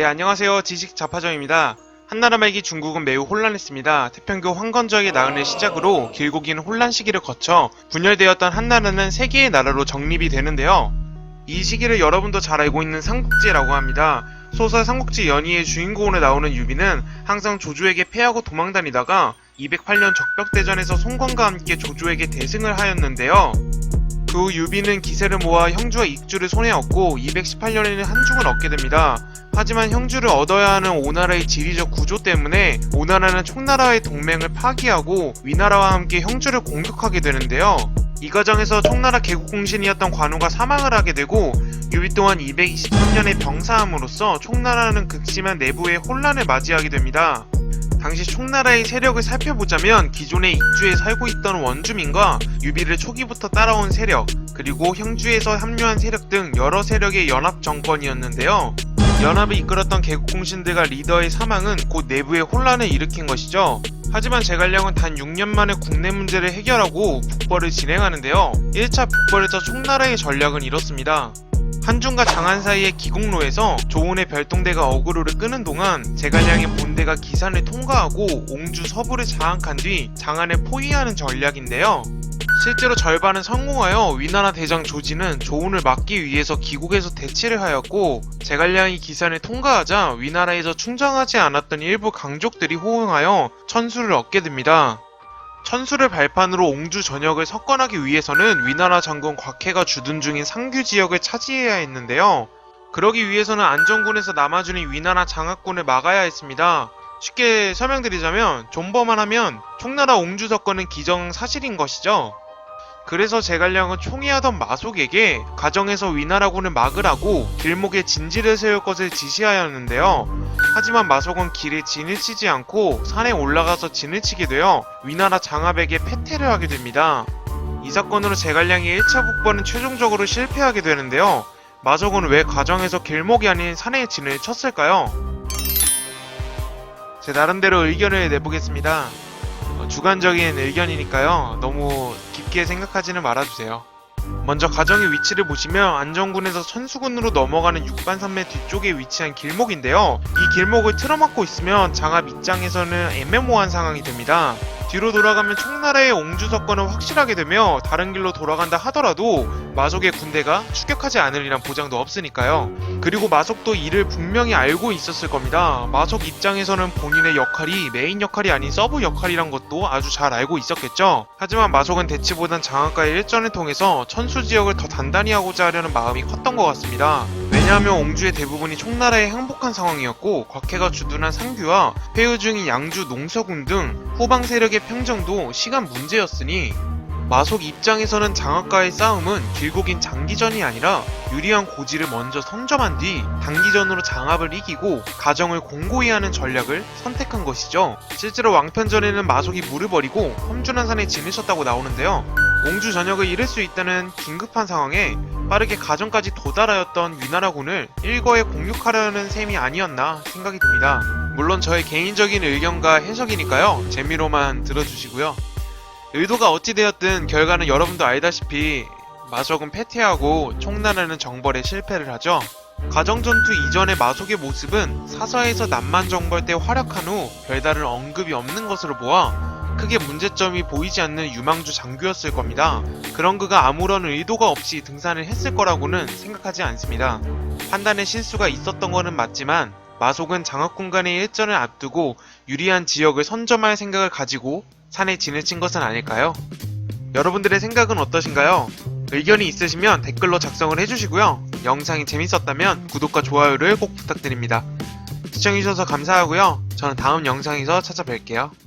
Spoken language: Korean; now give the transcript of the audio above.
안녕하세요. 지식자파정입니다. 한나라 말기 중국은 매우 혼란했습니다. 태평교 황건적의 나흔을 시작으로 길고 긴 혼란 시기를 거쳐 분열되었던 한나라는 세 개의 나라로 정립이 되는데요. 이 시기를 여러분도 잘 알고 있는 삼국지라고 합니다. 소설 삼국지 연의의 주인공으로 나오는 유비는 항상 조조에게 패하고 도망다니다가 208년 적벽대전에서 송건과 함께 조조에게 대승을 하였는데요. 그 후 유비는 기세를 모아 형주와 익주를 손에 얻고 218년에는 한중을 얻게 됩니다. 하지만 형주를 얻어야 하는 오나라의 지리적 구조 때문에 오나라는 총나라의 동맹을 파기하고 위나라와 함께 형주를 공격하게 되는데요. 이 과정에서 총나라 개국공신이었던 관우가 사망을 하게 되고 유비 또한 223년에 병사함으로써 총나라는 극심한 내부의 혼란을 맞이하게 됩니다. 당시 총나라의 세력을 살펴보자면 기존의 익주에 살고 있던 원주민과 유비를 초기부터 따라온 세력, 그리고 형주에서 합류한 세력 등 여러 세력의 연합 정권이었는데요. 연합을 이끌었던 개국공신들과 리더의 사망은 곧 내부의 혼란을 일으킨 것이죠. 하지만 제갈량은 단 6년 만에 국내 문제를 해결하고 북벌을 진행하는데요. 1차 북벌에서 총나라의 전략은 이렇습니다. 한중과 장안 사이의 기곡로에서 조은의 별동대가 어그로를 끄는 동안 제갈량의 본대가 기산을 통과하고 옹주 서부를 장악한 뒤 장안을 포위하는 전략인데요. 실제로 절반은 성공하여 위나라 대장 조지는 조은을 막기 위해서 기곡에서 대치를 하였고, 제갈량이 기산을 통과하자 위나라에서 충정하지 않았던 일부 강족들이 호응하여 천수를 얻게 됩니다. 천수를 발판으로 옹주 전역을 석권하기 위해서는 위나라 장군 곽해가 주둔 중인 상규 지역을 차지해야 했는데요. 그러기 위해서는 안정군에서 남아주는 위나라 장악군을 막아야 했습니다. 쉽게 설명드리자면 존버만 하면 총나라 옹주 석권은 기정사실인 것이죠. 그래서 제갈량은 총애하던 마속에게 가정에서 위나라군을 막으라고 길목에 진지를 세울 것을 지시하였는데요. 하지만 마속은 길에 진을 치지 않고 산에 올라가서 진을 치게 되어 위나라 장압에게 패퇴를 하게 됩니다. 이 사건으로 제갈량이 1차 북벌은 최종적으로 실패하게 되는데요. 마속은 왜 가정에서 길목이 아닌 산에 진을 쳤을까요? 제 나름대로 의견을 내보겠습니다. 주관적인 의견이니까요. 너무 깊게 생각하지는 말아주세요. 먼저 가정의 위치를 보시면 안정군에서 천수군으로 넘어가는 육반산맥 뒤쪽에 위치한 길목인데요. 이 길목을 틀어막고 있으면 장압 입장에서는 애매모호한 상황이 됩니다. 뒤로 돌아가면 총나라의 옹주 석권은 확실하게 되며 다른 길로 돌아간다 하더라도 마속의 군대가 추격하지 않으리란 보장도 없으니까요. 그리고 마속도 이를 분명히 알고 있었을 겁니다. 마속 입장에서는 본인의 역할이 메인 역할이 아닌 서브 역할이란 것도 아주 잘 알고 있었겠죠. 하지만 마속은 대치보단 장악과의 일전을 통해서 천수 지역을 더 단단히 하고자 하려는 마음이 컸던 것 같습니다. 왜냐하면 옹주의 대부분이 총나라에 항복한 상황이었고, 곽해가 주둔한 상규와 회의 중인 양주 농서군 등 후방 세력의 평정도 시간 문제였으니 마속 입장에서는 장악과의 싸움은 길고 긴 장기전이 아니라 유리한 고지를 먼저 선점한 뒤 단기전으로 장압을 이기고 가정을 공고히 하는 전략을 선택한 것이죠. 실제로 왕편전에는 마속이 물을 버리고 험준한산에 진을 쳤다고 나오는데요. 옹주 전역을 잃을 수 있다는 긴급한 상황에 빠르게 가정까지 도달하였던 위나라군을 일거에 공격하려는 셈이 아니었나 생각이 듭니다. 물론 저의 개인적인 의견과 해석이니까요. 재미로만 들어주시고요. 의도가 어찌되었든 결과는 여러분도 알다시피 마속은 패퇴하고 총나라는 정벌에 실패를 하죠. 가정전투 이전의 마속의 모습은 사서에서 남만정벌 때 활약한 후 별다른 언급이 없는 것으로 보아 크게 문제점이 보이지 않는 유망주 장교였을 겁니다. 그런 그가 아무런 의도가 없이 등산을 했을 거라고는 생각하지 않습니다. 판단에 실수가 있었던 거는 맞지만 마속은 장악군 간의 일전을 앞두고 유리한 지역을 선점할 생각을 가지고 산에 진을 친 것은 아닐까요? 여러분들의 생각은 어떠신가요? 의견이 있으시면 댓글로 작성을 해주시고요. 영상이 재밌었다면 구독과 좋아요를 꼭 부탁드립니다. 시청해주셔서 감사하고요. 저는 다음 영상에서 찾아뵐게요.